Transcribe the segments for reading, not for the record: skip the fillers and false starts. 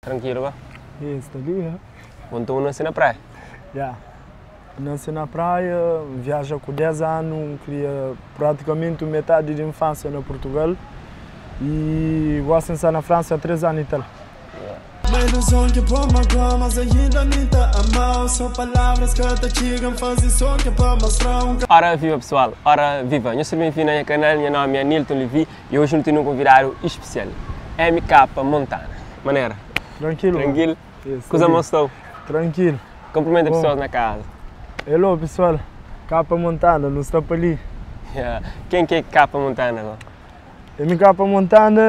Tranquilo, ba? Isso, tá ali, Então, nasci na praia? Já. Nasci na praia, viajo com 10 anos, queria praticamente metade de infância na Portugal e gosto de estar na França há 3 anos e tal. Uma ilusão que por magoar, mas ainda nem tá a mal. São palavras que te chegam, fazem som que para mostrar Ora viva pessoal, ora viva! Eu sou bem-vindo ao canal, meu nome é Nilton Levi e hoje eu tenho um convidado especial, MK Montana. Maneira? Tranquilo? Tranquilo? Isso, Coisa mostrou? Tranquilo. Cumprimenta as pessoas na casa. Hello pessoal, Capa Montana, não está para ali. Yeah. Quem que é Capa Montana agora? MK Montana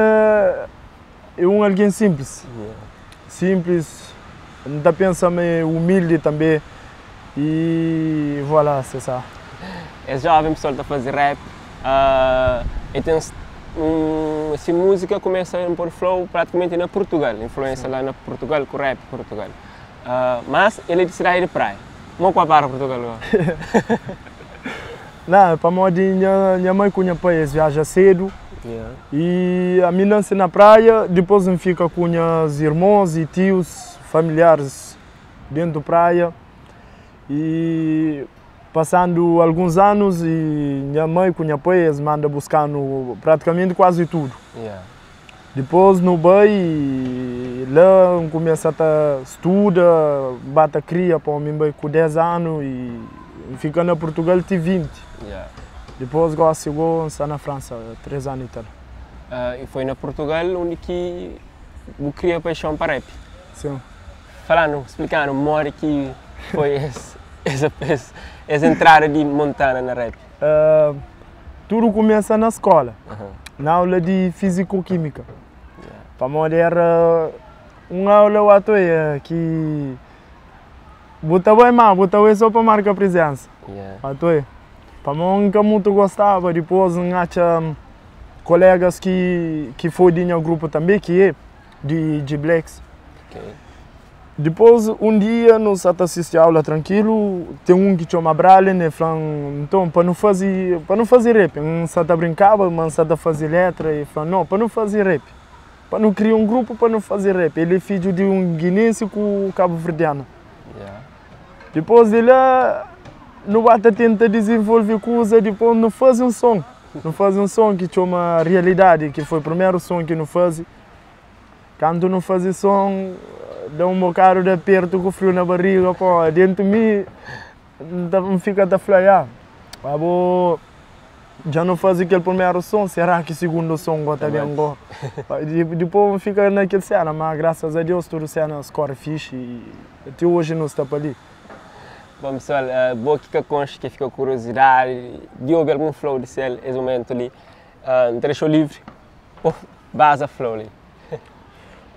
é alguém simples. Yeah. Simples, não está pensando humilde também e voilà, c'est ça. É jovem, pessoal, está a fazer rap. Então, essa música começa a pôr flow praticamente na Portugal, influência lá na Portugal, com rap Portugal. Mas ele é de cidade de praia. Não com a para Portugal agora. Não, para minha mãe com minha pai viaja cedo. Yeah. E a mim nasce na praia, depois eu fico com meus irmãos e tios, familiares dentro da praia. E passando alguns anos, e minha mãe com minha pai eles mandam buscando praticamente quase tudo. Yeah. Depois no Bahia, lá eu começo a estudar, bata cria para mim com 10 anos e fica na Portugal até 20. Yeah. Depois eu chegou na França, 3 anos e tal. E foi na Portugal onde que eu criei paixão para rap. Sim. Falando, explicando, mora que foi essa entrada de Montana na rap. Tudo começa na escola, na aula de Físico-Química. Yeah. Para mim era uma aula que botava mal, botava só para marcar presença. Yeah. Para mim nunca muito gostava, depois tinha colegas que foi de meu grupo também, que é de Blacks. Okay. Depois dia nós assistimos a aula tranquilo, tem que chama Brale, né, então para não fazer rap, não brincava, mas não fazer letra e falou não, para não fazer rap, para não criar grupo para não fazer rap. Ele é filho de guinense com cabo-verdiano. Yeah. Depois ele não bate tenta desenvolver coisa, depois não faz um som. Não faz um som que chama Realidade, que foi o primeiro som que não faz. Quando não faz som, dá um bocado de aperto com frio na barriga, pô, dentro de mim, não fica a flyer. Já não faz aquele primeiro som, será que o segundo som gota bem agora? Depois fica naquele cena, mas graças a Deus tudo cena score fixe e até hoje não está para ali. Bom pessoal, boa que consta que fica curiosidade de ouvir algum flow de céu, esse momento ali, trecho livre, base flow ali.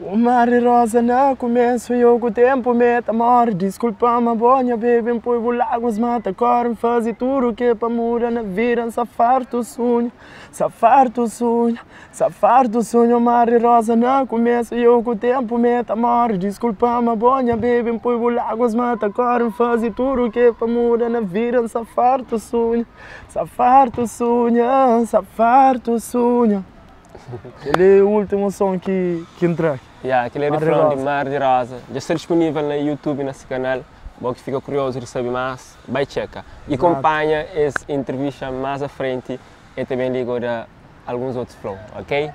O mar rosa no começo e o tempo meta amor. Desculpa uma bonha, bebem põe lágrimas, mata cor, fazer tudo que para mudar na vida, safar tu sonho, safar tu sonho, safar tu sonho. O mar rosa no começo e o tempo meta amor. Desculpa uma bonha, bebem põe lágrimas, mata cor, fazer tudo que para mudar na vida, safar tu sonho, safar tu sonho, safar tu sonho. Ele é o último som que entra. Yeah, aquele refrão de Mar de Rosa. Já está disponível no YouTube, nesse canal. Bom, que fica curioso de saber mais, vai checar. E acompanha essa entrevista mais à frente e também liga a alguns outros flows, ok?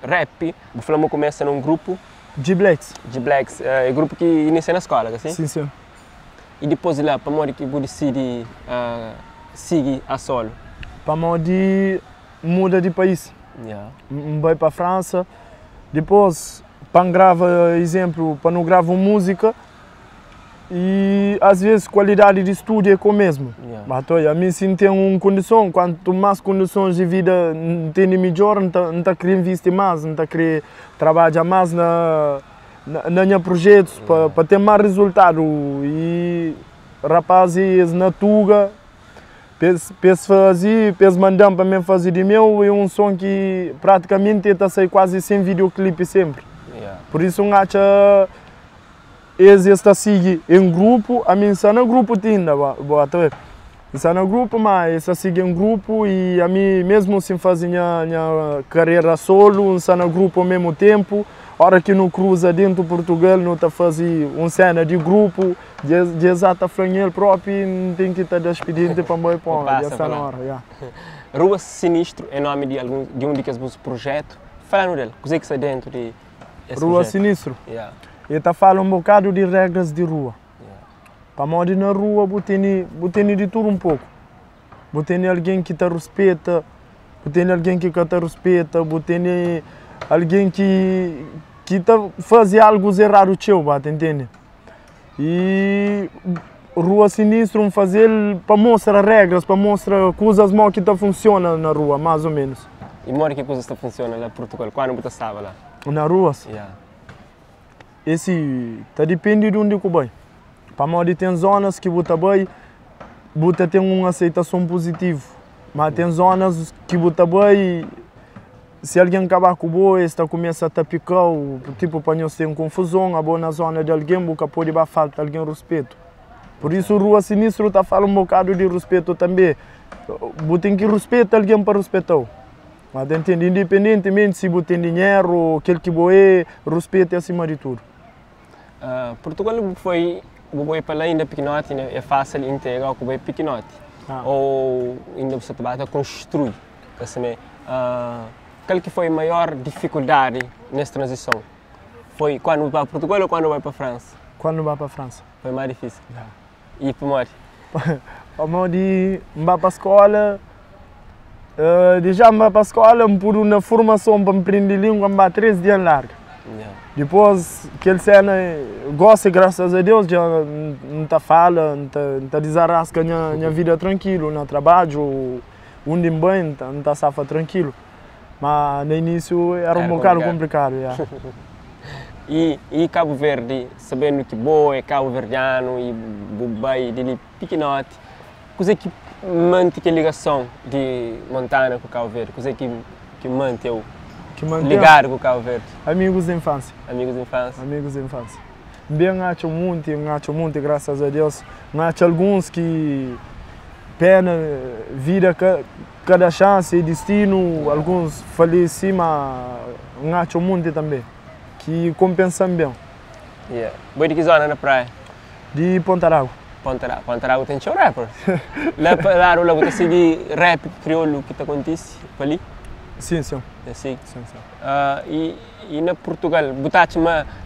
Rap, o Flamengo começa num grupo. De Blacks. De Blacks, é grupo que inicia na escola, assim? Sim, sim. E depois lá, para morrer que você decide seguir a solo? Para morrer muda de país. Yeah. Vai para a França, depois para gravar exemplo, para não gravar música e às vezes qualidade de estúdio é com o mesmo. Yeah. Mas a mim sim tem uma condição, quanto mais condições de vida tem melhor, não está querendo investir mais, não está querendo trabalhar mais na projetos para ter mais resultado e rapazes na Tuga. Pes mandam para mim fazer de meu é um som que praticamente está sair quase sem videoclipe sempre. Yeah. Por isso eu acho eles está seguir em grupo, a mim está no grupo ainda, está no grupo, mas está seguir em grupo e a mim mesmo sem fazer minha carreira solo, está no grupo ao mesmo tempo, hora que não cruza dentro do Portugal, não está fazendo uma cena de grupo, de exata franhel próprio, não tem que estar despedindo para mim, pô, já está na hora. Yeah. Rua Sinistro é nome de um dos projetos. Fala dele, o que está dentro de Rua projeto? Sinistro? Yeah. Ele está falando um bocado de regras de rua. Yeah. Para modo na rua, tem de tudo um pouco. Tem alguém que te respeita, tem alguém que te respeita, tem alguém que faz algo errado teu, entende? E Rua Sinistro fazer para mostrar regras, para mostrar coisas mal que funcionam na rua, mais ou menos. E mora que coisas funcionam lá em Portugal? Quando você estava lá? Na rua? Yeah. Esse depende de onde você vai. Para modo tem zonas que você vai, você tem uma aceitação positiva. Mas tem zonas que você vai, se alguém acabar com o esta começa a tapicar, tipo para nós ter confusão, a boa na zona de alguém, você pode faltar alguém respeito. Por isso, Rua Sinistro está falando um bocado de respeito também. Você tem que respeitar alguém para respeitar. Mas entende? Independentemente se você tem dinheiro ou aquele que você respeita acima de tudo. Portugal foi para lá ainda pequenote, né? É fácil integrar com o pequenote. Ou ainda você vai construir. Qual que foi a maior dificuldade nessa transição? Foi quando vai para Portugal ou quando vai para a França? Quando vai para a França. Foi mais difícil. E para Mori? Para Mori, vai para a escola. Já vai para a escola por uma formação para aprender língua, vai 3 dias larga. Yeah. Depois, aquele cena, gosta, graças a Deus, já não está fala, não está desarrasca minha vida tranquilo, no trabalho, onde bem, não está safa tranquilo. Mas no início era um bocado complicado. Yeah. E Cabo Verde, sabendo que boa é cabo verdiano e bubai dele pequenote, coisa que mantém a ligação de Montana com Cabo Verde, coisa que mantém ligar com Cabo Verde? Amigos de infância. Amigos de infância. Amigos de infância. Bem, acho muito, graças a Deus. Acho alguns que pena, vida, cada chance e destino, alguns falecem, mas acho muito também. Que compensam bem. Yeah. Boa de que zona na praia? De Pontaragua. Pontaragua tem show rapper. Lá você segue rap crioulo que acontece ali? Sim, sim. É assim? Sim. E na Portugal, botaste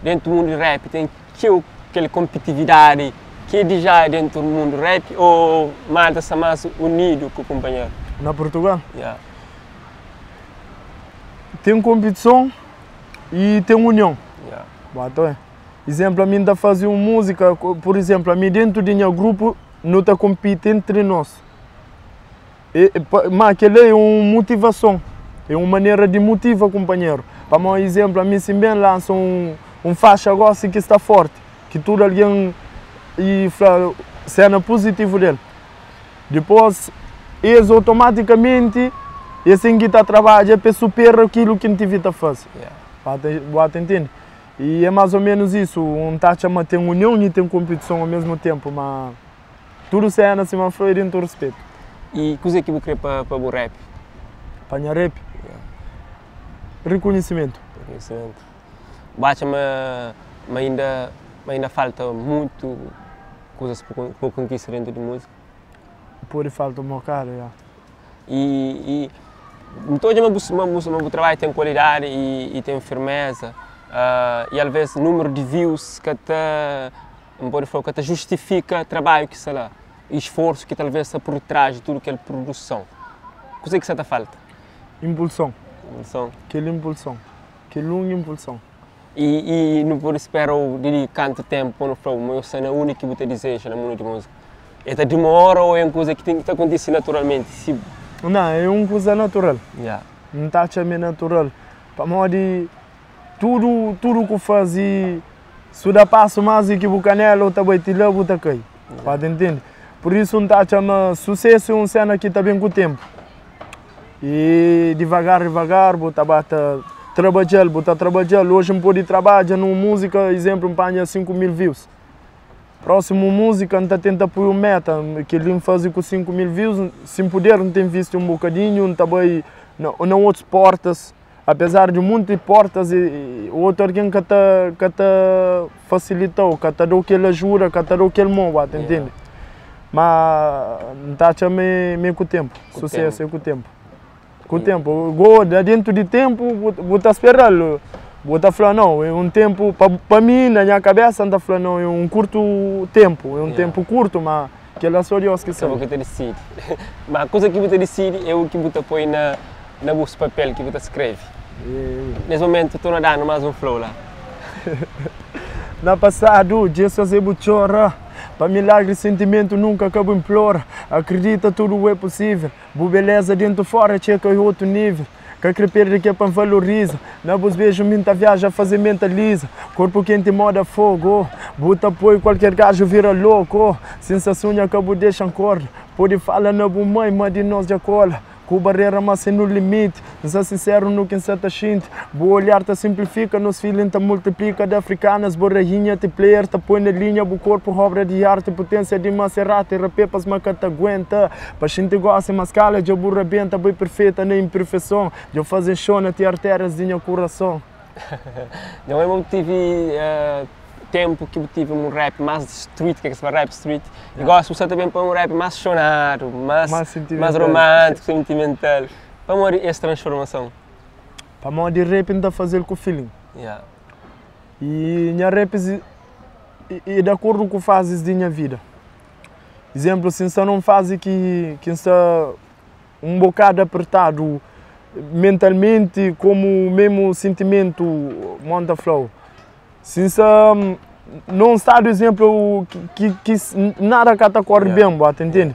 dentro do mundo rap, tem aquela competitividade que é já dentro do mundo rap ou mais está mais unido com o companheiro? Na Portugal? Yeah. Tem competição e tem união. Yeah. Exemplo, a mim está fazendo música, por exemplo, a mim dentro do meu grupo não está competindo entre nós. Mas aquilo é uma motivação, é uma maneira de motivar o companheiro. Para um exemplo, a mim se bem lança faixa agora que está forte, que tudo alguém e cena positiva dele. Depois, eles automaticamente, esse que está trabalhando para superar aquilo que a gente está fazendo. Yeah. Entende? E é mais ou menos isso, tem união e tem competição ao mesmo tempo, mas tudo cena se foi dentro do respeito. E coisa que você quer para o rap? Para o rap? Yeah. Reconhecimento. Mas ainda falta muito coisas para conquistar dentro de música? Pode faltar um bocado, já. E então, meu trabalho tem qualidade e tem firmeza. E às vezes o número de views que te justifica o trabalho que está lá. E esforço que talvez está por trás de tudo aquela produção. O que é que está falta? Impulsão. Aquela impulsão. Aquela longa impulsão. E não pode esperar de quanto tempo no flow, mas é a única que você deseja no mundo de música. É demora ou é uma coisa que tem que acontecer naturalmente? Não, é uma coisa natural. Yeah. Não está também natural. Para mim, tudo que faz, se dá passo mais que o canela, também te leva a cair. Pode entender? Por isso, não está chamando sucesso é uma cena que está bem com o tempo. E devagar, bota trabalhar. Hoje não pode trabalhar numa música, exemplo, panha 5.000 views. Próximo música, não tenta pôr uma meta, que ele faz com 5.000 views, sem poder, não tem visto um bocadinho, não está bem, não outras portas. apesar de muitas portas e outro alguém que te facilitou, que te deu aquela ajuda, que te deu aquele mão, entende? Mas está a meio com o tempo, sucesso é com o tempo. Com o tempo, dentro de tempo, vou estar esperando. Vou estar falando, não, é um tempo, para mim, na minha cabeça, anda falando, não, é um curto tempo, é um tempo curto, mas que ela só Deus que sabe. É o que você decide. Mas a coisa que você decide é o que você põe na bolsa de papel que você escreve. Nesse momento, estou nadando mais um flow lá. Na passado, Jesus é chora. Para milagre, sentimento nunca acaba implora. Acredita, tudo é possível. Boa beleza dentro fora, chega em outro nível. Que acredita que é para valoriza. Na vos vejo muita viagem a fazer mentaliza. Corpo quente moda fogo. Bota apoio, qualquer gajo vira louco. Sensação acabou deixando corda. Pode falar na boa mãe, mas de nós já cola. Com barreira, mas sem no limite. Não sincero no que se tá xinte. Boa olhar te simplifica, nos feeling te multiplica. De africanas, borrainha te player, te põe na linha. O corpo, obra de arte, potência de Maserati. Rapepas, mas que te aguenta. Para gente gosta, mas cala, de burra benta, bem perfeita na imperfeição. De fazer show na te artérias de meu coração. Não é muito tive tempo que eu tive um rap mais street, que é que rap street. E gosto também para um rap mais chonado, mais romântico, sentimental. Para morrer essa transformação. Para morrer rap ainda fazer com o feeling. E minha rap é de acordo com fases da minha vida. Exemplo, se você não faz que está um bocado apertado mentalmente, como mesmo sentimento, monta flow. Se você não está do exemplo que nada que está corre bem, entende?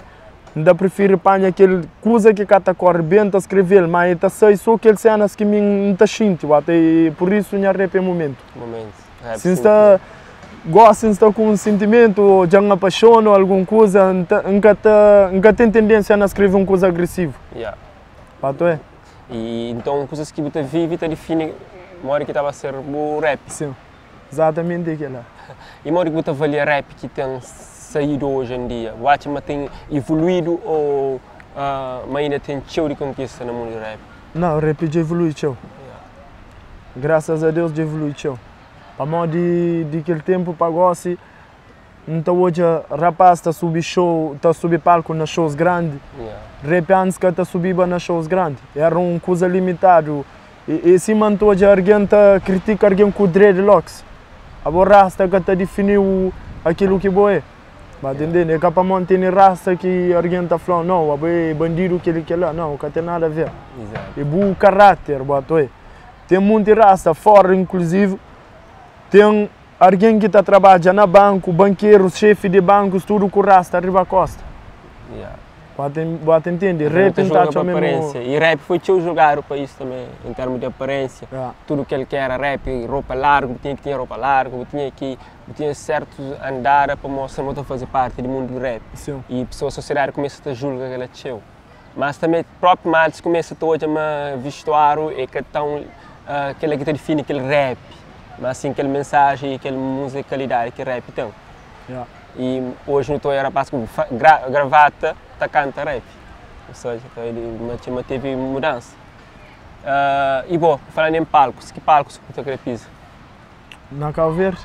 Ainda prefiro apanhar aquele coisa que está corre bem, está escrever, mas está sei só aquelas cenas que me está sinto, e por isso minha rap é momento. Se você gosta, se está com um sentimento, ou já me apaixona ou alguma coisa, nunca tem tendência a escrever uma coisa agressiva. E então coisas que você vive, você define uma hora que estava a ser o rap. Sim. Exatamente aquela. E uma hora que você avalia rap que tem saído hoje em dia, o Atma tem evoluído ou ainda tem cheio de conquista no mundo do rap? Não, o rap já evoluiu cheio. Graças a Deus já evoluiu cheio. Para mim de aquele tempo para gosto, então hoje rapaz está subir show, está subir palco nas shows grandes. Rap antes que está subir nas shows grandes, era uma coisa limitada. E se manto hoje alguém critica alguém com dreadlocks. Agora rasta que está definiu aquilo que é. Mas entende? É que para manter rasta que alguém está falando, não, é bandido que ele quer lá, não, não tem nada a ver. É bom caráter, tem muito rasta fora, inclusive, tem alguém que está trabalhando na banco, banqueiros, chefe de bancos, tudo com rasta arriba a costa. Pode entender, rap está aparência. E rap foi teu jogar o país também, em termos de aparência. Tudo que ele quer era rap, roupa larga, tinha que ter roupa larga, tinha certo andar para mostrar que fazer parte do mundo do rap. Sim. E a pessoa sociedade começa a julgar que ele é teu. Mas também o próprio Maltes começa todo a vestuário e que estão aquele que define aquele rap. Mas assim, aquela mensagem e aquela musicalidade que o rap tem. E hoje não estou a rapaz com gravata, está canta rap. Ou seja, então, teve mudança. E bom, falando em palcos, que palcos você quer pisar? Na Cabo Verde.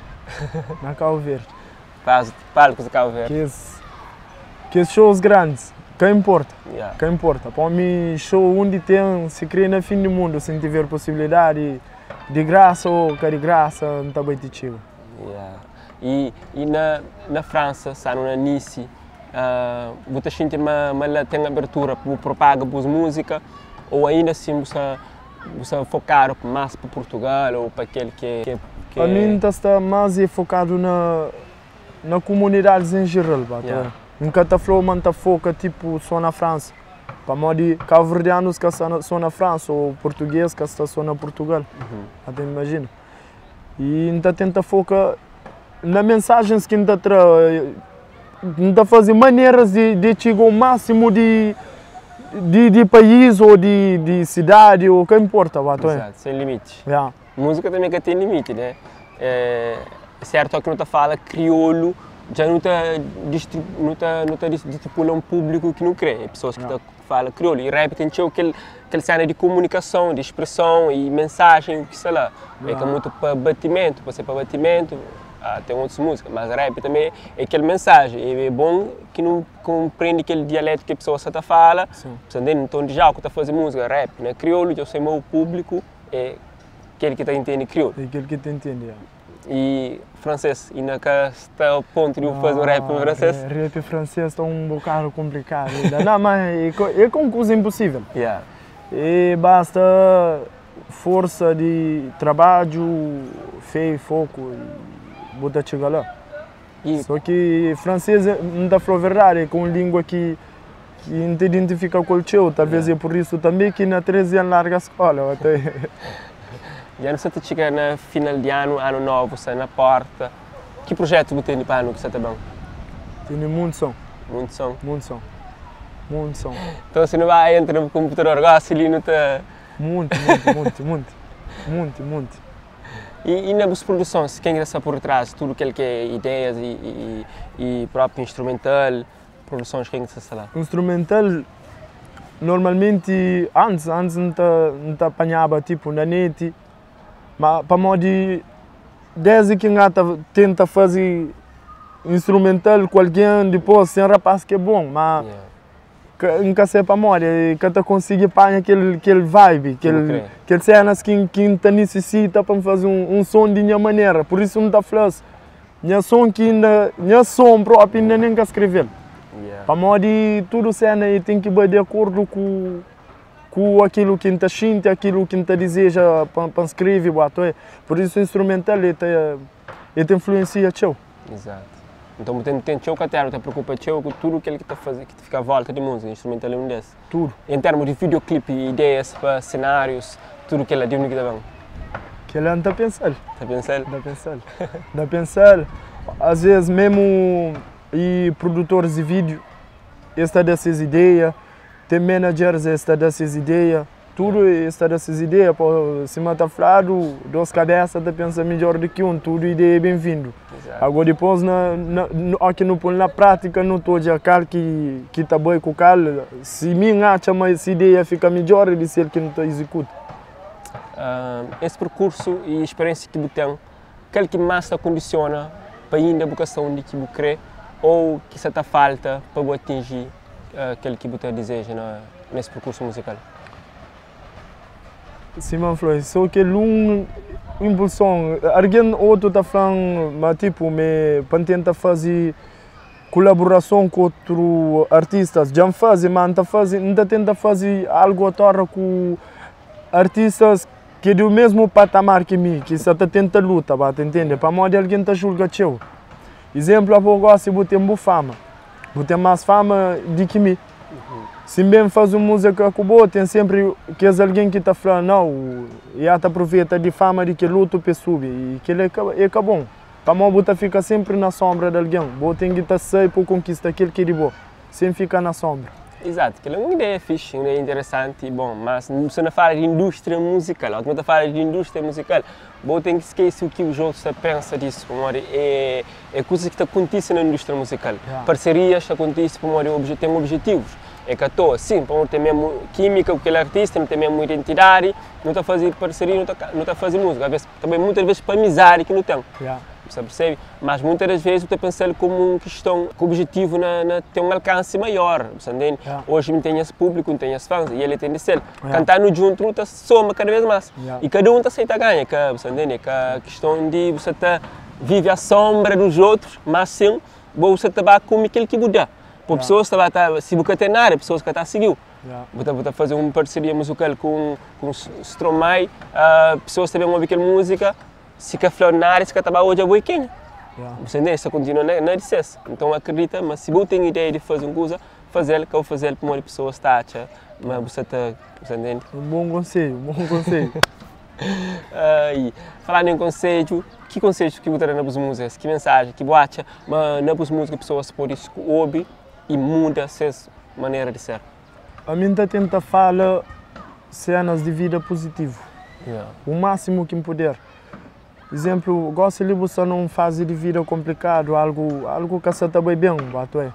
Na Cabo Verde. Palcos de Cabo Verde. Que shows grandes, que importa. Que importa. Para mim, show onde tem, se cria no fim do mundo, se tiver possibilidade de graça ou que de graça, não está bem tido. E na França, na Nice, você sente que tem abertura para propagar a música ou ainda assim você focar mais para Portugal ou para aquele que... A mim está mais focado na comunidades em geral. Nunca está falando que foca tipo só na França. Para mim, cabo-verdianos que estão só na França ou português que estão só na Portugal. Até imagino. E ainda tenta focar nas mensagens que ainda fazer maneiras de chegar ao máximo de país ou de cidade, ou o que importa. Exato, sem limites. Música também que tem limite, né? É certo que não fala crioulo já não está estipula um público que não crê, é pessoas que falam crioulo. E rap tem aquele cena de comunicação, de expressão e mensagem, o que sei lá. É que é muito para batimento, para ser para batimento, tem outras músicas, mas rap também é aquele mensagem. É bom que não compreende aquele dialeto que a pessoa está fala. Então, já que está fazendo música, rap, né? Crioulo, eu sei o público é aquele que está entendendo crioulo. É aquele que está entendendo. E francês, e na cá está ao ponto de fazer um rap francês? Rap francês está um bocado complicado. Não, mas é uma coisa impossível. E basta força de trabalho, fé e foco e botar chegar lá. Só que francês não dá falar a verdade, é uma língua que não te identifica com o teu. Talvez é por isso também que na 13 anos larga a escola. Já não sei se chega no final de ano novo, sai na porta. Que projeto você tem para ano que você está bom? Tenho muito som. Muito som? Muito som. Muito som. Então você não vai entrar no computador, gosta ali no tá... Muito. E nas produções, quem está por trás? Tudo aquilo que é ideias e próprio instrumental, produções, quem está lá? Instrumental, normalmente, antes não apanhava tipo na net. Mas para modo desde que tenta fazer instrumental com alguém, depois sem rapaz que é bom, mas nunca sei para modo, que tu consegue apanhar aquele vibe, aquele cenas que tu necessita para fazer um som de minha maneira, por isso não está falando, minha som que ainda, minha som próprio ainda nem quer escrever. Para modo tudo cena tem que ir de acordo com aquilo que está sente, aquilo que está deseja para escrever, por isso o instrumental te influencia teu. Exato. Então tem teu caterno, te preocupa teu com tudo aquilo que está fazendo, que fica à volta de música, instrumental é um desses. Tudo. Em termos de videoclipe, ideias para cenários, tudo aquilo é de único que está bom. Que ela não está pensando. Está pensando. Às vezes mesmo e produtores de vídeo, está dessas ideias. Tem managers esta dessas ideias, tudo está dessas ideias, se mata flado, duas cabeças de pensa melhor do que tudo ideia é bem-vindo. Agora depois aqui na prática não estou de acordo que está bem com o cara, se me acha mas essa ideia fica melhor de ser que não está executa. Esse percurso e experiência que você tem, aquele que mais te condiciona para ir na vocação de que você crê ou que você está falta para você atingir aquele que você deseja nesse percurso musical? Sim, mas só que impulsão. Alguém outro está falando, mas tipo, para tentar fazer colaboração com outros artistas, já fazem, mas não tenta fazer algo agora com artistas que é do mesmo patamar que mim, que só tenta lutar, entende? Para modo alguém está julga teu. Exemplo, agora se você tem fama. Vou ter mais fama do que mim. Se bem faz uma música com boa, tem sempre que alguém que está falando, não, e aproveita de fama de que luta para subir, e que ele é bom. Para mim, você fica sempre na sombra de alguém. Você tem que estar sair para conquistar aquilo que é de bom, sem ficar na sombra. Exato, que é uma ideia fixe, uma ideia interessante, bom, mas você não fala de indústria musical, quando você fala de indústria musical, você tem que esquecer o que os outros pensam disso, é coisas que acontecem na indústria musical, parcerias que acontecem, tem objetivos, é que à toa, sim, para ter mesmo química com aquele artista, não tem mesmo identidade, não está fazendo parceria, não está fazendo música, às vezes, também muitas vezes para amizade que não tem. Você percebe? Mas muitas das vezes eu penso como uma questão, com o objetivo ter um alcance maior. Hoje não tem esse público, não tem esse fãs, e ele tem de ser. Cantando junto, está soma cada vez mais. E cada um está aceita ganha, que a questão de você vive à sombra dos outros, mas sim, você está com aquilo que muda. Por pessoas que estão se você tem nada, pessoas que estão a seguir. Vou fazer uma parceria musical com Stromae, pessoas também ouvem aquela música. Se que a se que estava hoje a boiquinha. Você nem se continua na licença. Então acredita, mas se você tem ideia de fazer uma coisa, fazer que eu fazer para uma pessoa estar, mas você está, você entende? Bom conselho. Falando em conselho, que conselho que você dá nas músicas, que mensagem, que boate, mas nas músicas pessoas podem ouvir e muda a sua maneira de ser. A mim tenta falar cenas de vida positivo, o máximo que puder. Exemplo, gosto de você não fase de vida complicado, algo que você está bem, bato é.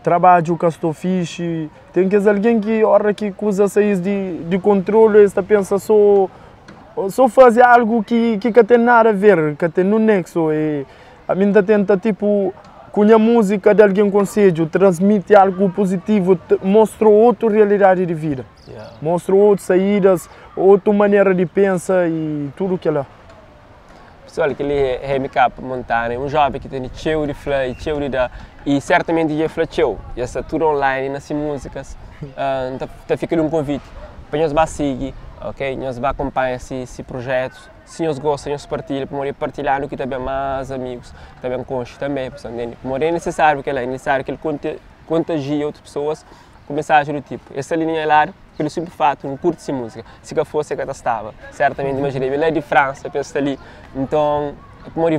Trabalho que estou fixe, tem que ser alguém que hora que usa sair de controle, está pensa só fazer algo que tem nada a ver, que tem no nexo. E a mim tenta tipo com a música de alguém conselho, transmite algo positivo, mostra outra realidade de vida, mostra outras saídas, outra maneira de pensar e tudo que lá. Pessoal, aquele é Micapa Montana, um jovem que tem cheio de flã e cheio de da e certamente ia flã cheio, e essa tudo online nas músicas, tá ficando um convite para nós seguir, ok? Nós vamos acompanhar esse projeto, se nós gostam, nós partilhamos, para partilhar no que também mais amigos, também conche também, pessoal, é necessário que ele contagie outras pessoas com mensagem do tipo, essa linha é lá, pelo simples fato, não curte música, se fosse que eu estava, certamente imaginei, ele é de França, penso ali, então,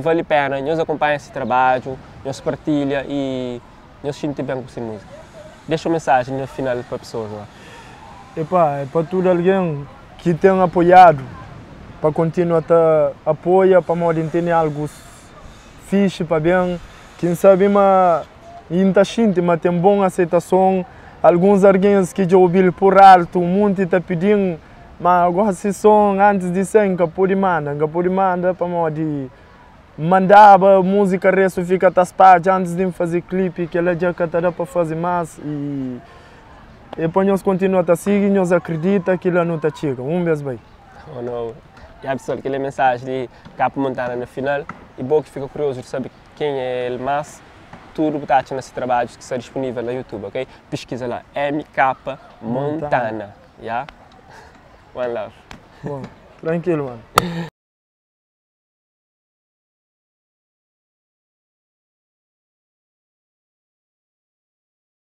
vale a pena, nós acompanhamos esse trabalho, nós partilha e nós sentimos bem com essa música. Deixa uma mensagem no final para as pessoas lá. É para todo alguém que tem apoiado, para continuar a apoiar, para modo entender algo fixe, para bem, quem sabe, mas tem boa aceitação. Alguns argumentos que já ouvi por alto, muito está pedindo, mas agora se som antes de ser, que pode mandar para modo mandar a música, resto fica das partes antes de fazer clipe, que ela já dá para fazer mais e depois nós continuamos a seguir, nós acreditamos que ela não está chega. Beijo bem. Oh, não. E a pessoa, aquela mensagem de Capa Montana no final, e bom que fica curioso de saber quem é ele mais. Tudo que está nesse trabalho que está disponível no YouTube, ok? Pesquisa lá, MK Montana, yeah? One love. Bom, tranquilo, mano.